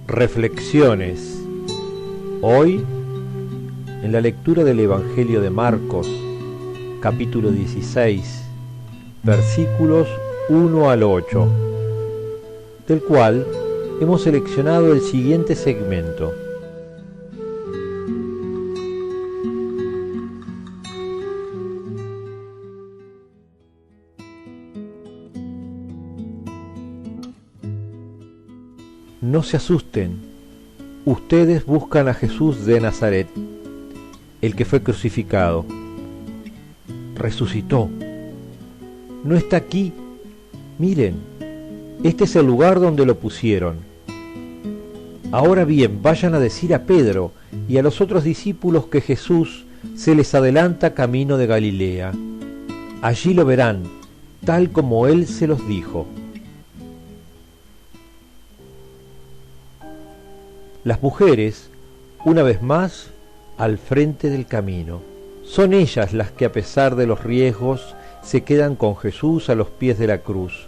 Reflexiones. Hoy, en la lectura del Evangelio de Marcos, capítulo 16, versículos 1 al 8, del cual hemos seleccionado el siguiente segmento. No se asusten, ustedes buscan a Jesús de Nazaret, el que fue crucificado. Resucitó. No está aquí. Miren, este es el lugar donde lo pusieron. Ahora bien, vayan a decir a Pedro y a los otros discípulos que Jesús se les adelanta camino de Galilea. Allí lo verán, tal como él se los dijo. Las mujeres, una vez más, al frente del camino. Son ellas las que, a pesar de los riesgos, se quedan con Jesús a los pies de la cruz,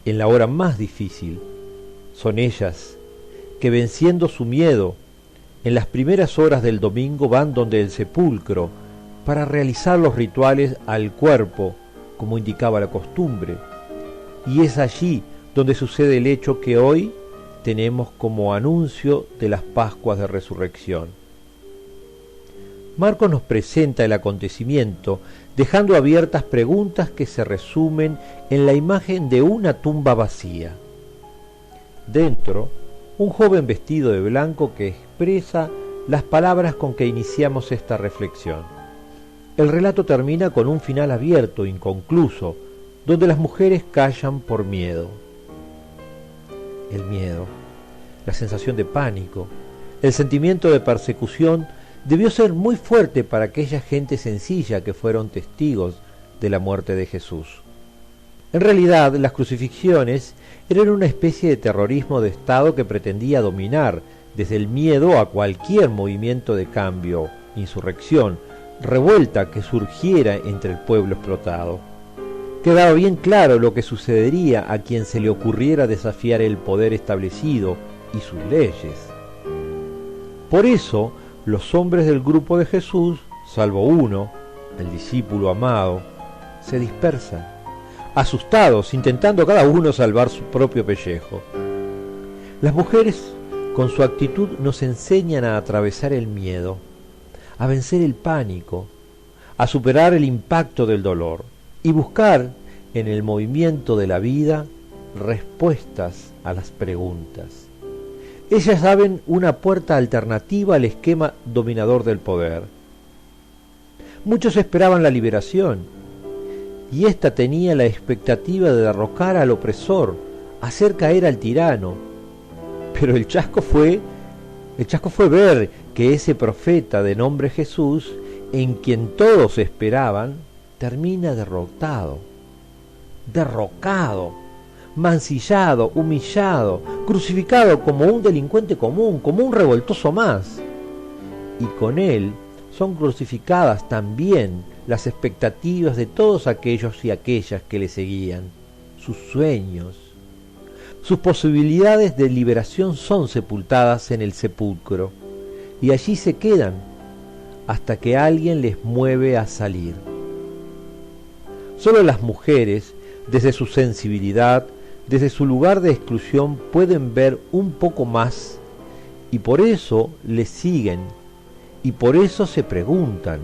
en la hora más difícil. Son ellas que, venciendo su miedo, en las primeras horas del domingo van donde el sepulcro para realizar los rituales al cuerpo, como indicaba la costumbre. Y es allí donde sucede el hecho que hoy tenemos como anuncio de las Pascuas de Resurrección. Marcos nos presenta el acontecimiento dejando abiertas preguntas que se resumen en la imagen de una tumba vacía. Dentro, un joven vestido de blanco que expresa las palabras con que iniciamos esta reflexión. El relato termina con un final abierto, inconcluso, donde las mujeres callan por miedo. El miedo, la sensación de pánico, el sentimiento de persecución debió ser muy fuerte para aquella gente sencilla que fueron testigos de la muerte de Jesús. En realidad, las crucifixiones eran una especie de terrorismo de Estado que pretendía dominar desde el miedo a cualquier movimiento de cambio, insurrección, revuelta que surgiera entre el pueblo explotado. Quedaba bien claro lo que sucedería a quien se le ocurriera desafiar el poder establecido y sus leyes. Por eso, los hombres del grupo de Jesús, salvo uno, el discípulo amado, se dispersan, asustados, intentando cada uno salvar su propio pellejo. Las mujeres, con su actitud, nos enseñan a atravesar el miedo, a vencer el pánico, a superar el impacto del dolor y buscar en el movimiento de la vida respuestas a las preguntas. Ellas abren una puerta alternativa al esquema dominador del poder. Muchos esperaban la liberación, y ésta tenía la expectativa de derrocar al opresor, hacer caer al tirano. Pero el chasco fue ver que ese profeta de nombre Jesús, en quien todos esperaban, termina derrotado, derrocado, mancillado, humillado, crucificado como un delincuente común, como un revoltoso más. Y con él son crucificadas también las expectativas de todos aquellos y aquellas que le seguían, sus sueños. Sus posibilidades de liberación son sepultadas en el sepulcro, y allí se quedan hasta que alguien les mueve a salir. Solo las mujeres, desde su sensibilidad, desde su lugar de exclusión, pueden ver un poco más, y por eso les siguen, y por eso se preguntan,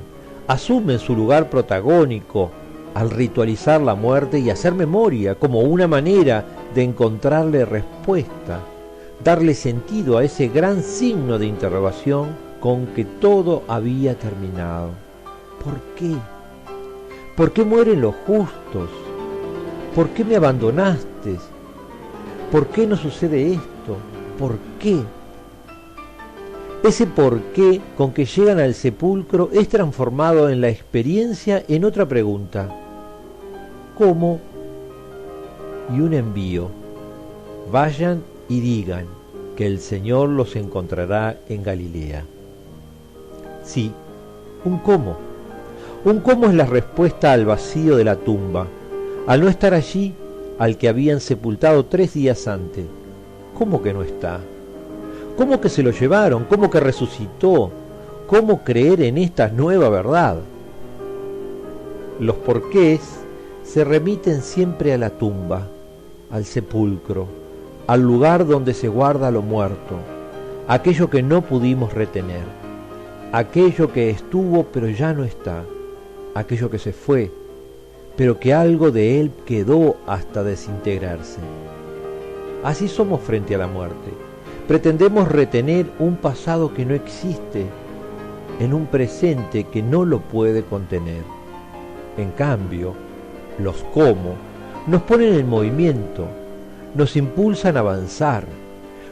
asumen su lugar protagónico al ritualizar la muerte y hacer memoria como una manera de encontrarle respuesta, darle sentido a ese gran signo de interrogación con que todo había terminado. ¿Por qué? ¿Por qué mueren los justos? ¿Por qué me abandonaste? ¿Por qué no sucede esto? ¿Por qué? Ese por qué con que llegan al sepulcro es transformado en la experiencia en otra pregunta. ¿Cómo? Y un envío. Vayan y digan que el Señor los encontrará en Galilea. Sí, un cómo. Un cómo es la respuesta al vacío de la tumba, al no estar allí al que habían sepultado 3 días antes. ¿Cómo que no está? ¿Cómo que se lo llevaron? ¿Cómo que resucitó? ¿Cómo creer en esta nueva verdad? Los porqués se remiten siempre a la tumba, al sepulcro, al lugar donde se guarda lo muerto, aquello que no pudimos retener, aquello que estuvo pero ya no está, aquello que se fue, pero que algo de él quedó hasta desintegrarse. Así somos frente a la muerte. Pretendemos retener un pasado que no existe en un presente que no lo puede contener. En cambio, los cómo nos ponen en movimiento, nos impulsan a avanzar,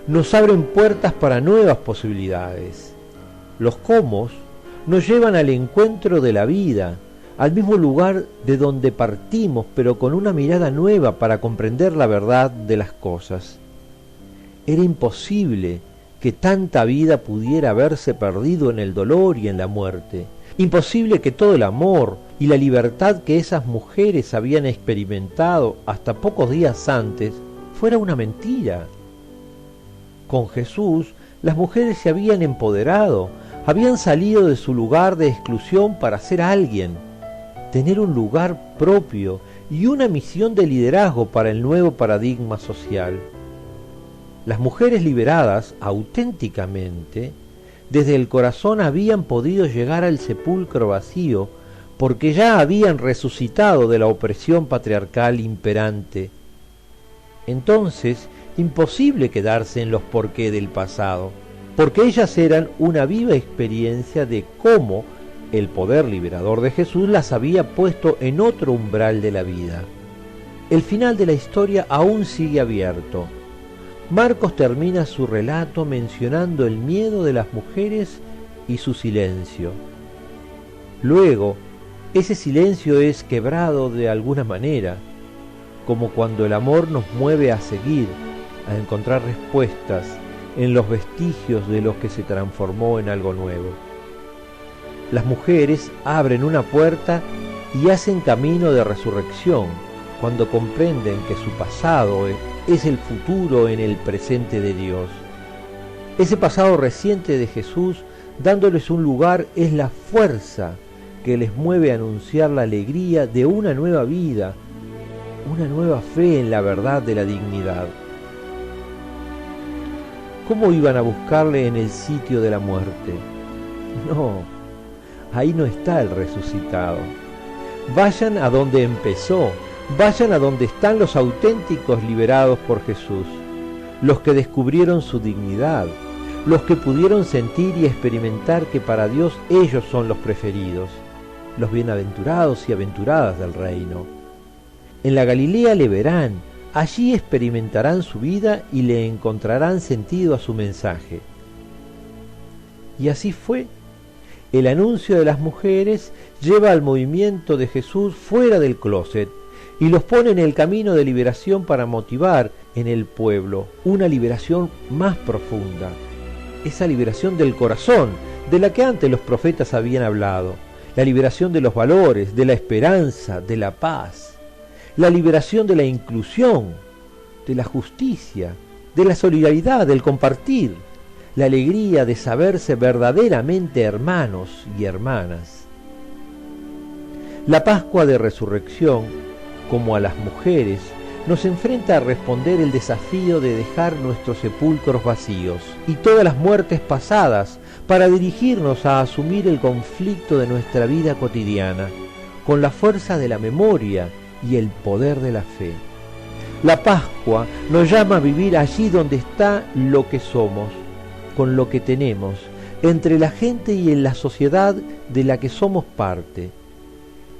nos abren puertas para nuevas posibilidades. Los cómo nos llevan al encuentro de la vida, al mismo lugar de donde partimos, pero con una mirada nueva para comprender la verdad de las cosas. Era imposible que tanta vida pudiera haberse perdido en el dolor y en la muerte. Imposible que todo el amor y la libertad que esas mujeres habían experimentado hasta pocos días antes fuera una mentira. Con Jesús, las mujeres se habían empoderado, habían salido de su lugar de exclusión para ser alguien, tener un lugar propio y una misión de liderazgo para el nuevo paradigma social. Las mujeres liberadas auténticamente, desde el corazón habían podido llegar al sepulcro vacío porque ya habían resucitado de la opresión patriarcal imperante. Entonces, imposible quedarse en los porqué del pasado, porque ellas eran una viva experiencia de cómo el poder liberador de Jesús las había puesto en otro umbral de la vida. El final de la historia aún sigue abierto. Marcos termina su relato mencionando el miedo de las mujeres y su silencio. Luego, ese silencio es quebrado de alguna manera, como cuando el amor nos mueve a seguir, a encontrar respuestas en los vestigios de lo que se transformó en algo nuevo. Las mujeres abren una puerta y hacen camino de resurrección cuando comprenden que su pasado es el futuro en el presente de Dios. Ese pasado reciente de Jesús, dándoles un lugar, es la fuerza que les mueve a anunciar la alegría de una nueva vida, una nueva fe en la verdad de la dignidad. ¿Cómo iban a buscarle en el sitio de la muerte? No, ahí no está el resucitado. Vayan a donde empezó, vayan a donde están los auténticos liberados por Jesús, los que descubrieron su dignidad, los que pudieron sentir y experimentar que para Dios ellos son los preferidos, los bienaventurados y aventuradas del reino. En la Galilea le verán, allí experimentarán su vida y le encontrarán sentido a su mensaje. Y así fue. El anuncio de las mujeres lleva al movimiento de Jesús fuera del closet y los pone en el camino de liberación para motivar en el pueblo una liberación más profunda, esa liberación del corazón de la que antes los profetas habían hablado, la liberación de los valores, de la esperanza, de la paz, la liberación de la inclusión, de la justicia, de la solidaridad, del compartir, la alegría de saberse verdaderamente hermanos y hermanas. La Pascua de Resurrección, como a las mujeres, nos enfrenta a responder el desafío de dejar nuestros sepulcros vacíos y todas las muertes pasadas para dirigirnos a asumir el conflicto de nuestra vida cotidiana, con la fuerza de la memoria y el poder de la fe. La Pascua nos llama a vivir allí donde está lo que somos, con lo que tenemos, entre la gente y en la sociedad de la que somos parte.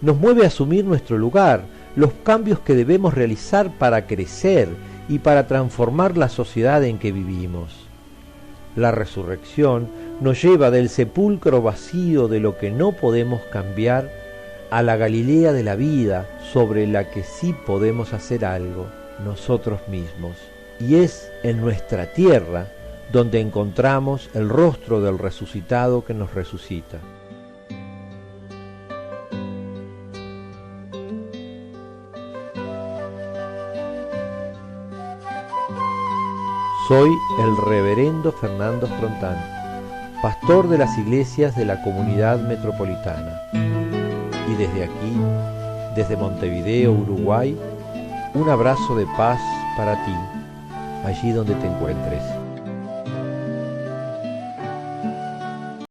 Nos mueve a asumir nuestro lugar, los cambios que debemos realizar para crecer y para transformar la sociedad en que vivimos. La resurrección nos lleva del sepulcro vacío de lo que no podemos cambiar a la Galilea de la vida sobre la que sí podemos hacer algo nosotros mismos. Y es en nuestra tierra donde encontramos el rostro del resucitado que nos resucita. Soy el reverendo Fernando Frontán, pastor de las iglesias de la Comunidad Metropolitana. Y desde aquí, desde Montevideo, Uruguay, un abrazo de paz para ti, allí donde te encuentres.